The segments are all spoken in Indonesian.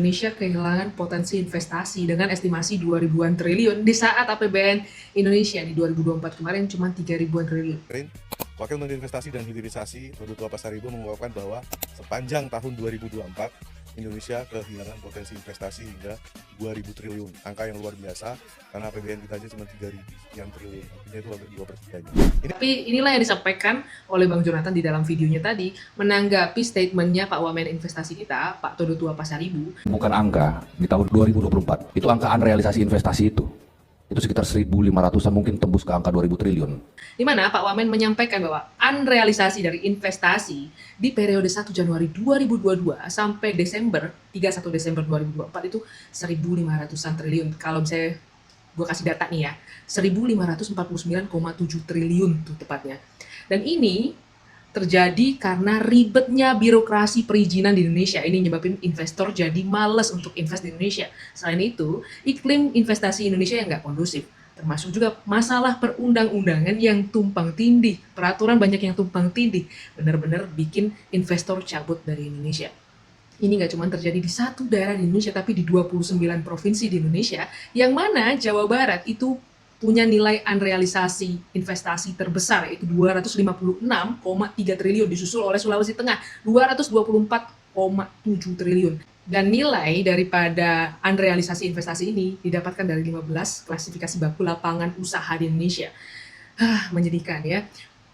Indonesia kehilangan potensi investasi dengan estimasi 2 ribuan triliun di saat APBN Indonesia di 2024 kemarin cuma 3 ribuan triliun. Wakil Menteri Investasi dan Hilirisasi Dodot Pasaribu mengungkapkan bahwa sepanjang tahun 2024 Indonesia kehilangan potensi investasi hingga 2.000 triliun, angka yang luar biasa karena APBN kita aja cuma 3.000 sekian triliun, artinya itu hampir 2/3-nya. Tapi inilah yang disampaikan oleh Bang Jonathan di dalam videonya tadi, menanggapi statementnya Pak Wamen Investasi kita, Pak Dodot Pasaribu. Bukan angka di tahun 2024, itu angka unrealisasi investasi itu sekitar 1.500-an, mungkin tembus ke angka 2.000 triliun. Di mana Pak Wamen menyampaikan bahwa unrealisasi dari investasi di periode 1 Januari 2022 sampai Desember 31 Desember 2024 itu 1.500-an triliun. Kalau misalnya gue kasih data nih ya, 1.549,7 triliun tuh tepatnya. Dan ini terjadi karena ribetnya birokrasi perizinan di Indonesia. Ini nyebabin investor jadi males untuk invest di Indonesia. Selain itu, iklim investasi Indonesia yang nggak kondusif. Termasuk juga masalah perundang-undangan yang tumpang tindih. Peraturan banyak yang tumpang tindih. Benar-benar bikin investor cabut dari Indonesia. Ini nggak cuma terjadi di satu daerah di Indonesia, tapi di 29 provinsi di Indonesia, yang mana Jawa Barat itu punya nilai unrealisasi investasi terbesar, yaitu 256,3 triliun, disusul oleh Sulawesi Tengah 224,7 triliun. Dan nilai daripada unrealisasi investasi ini didapatkan dari 15 klasifikasi baku lapangan usaha di Indonesia. Menyedihkan ya,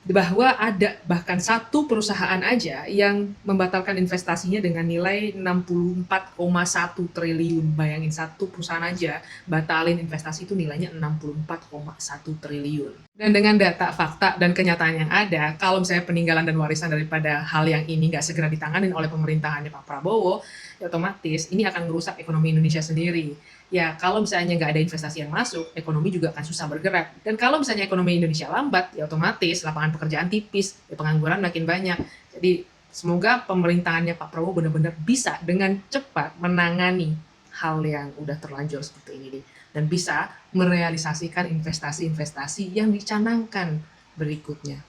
bahwa ada bahkan satu perusahaan aja yang membatalkan investasinya dengan nilai 64,1 triliun. Bayangin, satu perusahaan aja batalin investasi itu nilainya 64,1 triliun. Dan dengan data, fakta, dan kenyataan yang ada, kalau misalnya peninggalan dan warisan daripada hal yang ini nggak segera ditanganin oleh pemerintahannya Pak Prabowo, ya otomatis ini akan merusak ekonomi Indonesia sendiri. Ya kalau misalnya nggak ada investasi yang masuk, ekonomi juga akan susah bergerak. Dan kalau misalnya ekonomi Indonesia lambat, ya otomatis lapangan pekerjaan tipis, ya pengangguran makin banyak. Jadi semoga pemerintahannya Pak Prabowo benar-benar bisa dengan cepat menangani hal yang udah terlanjur seperti ini dan bisa merealisasikan investasi-investasi yang dicanangkan berikutnya.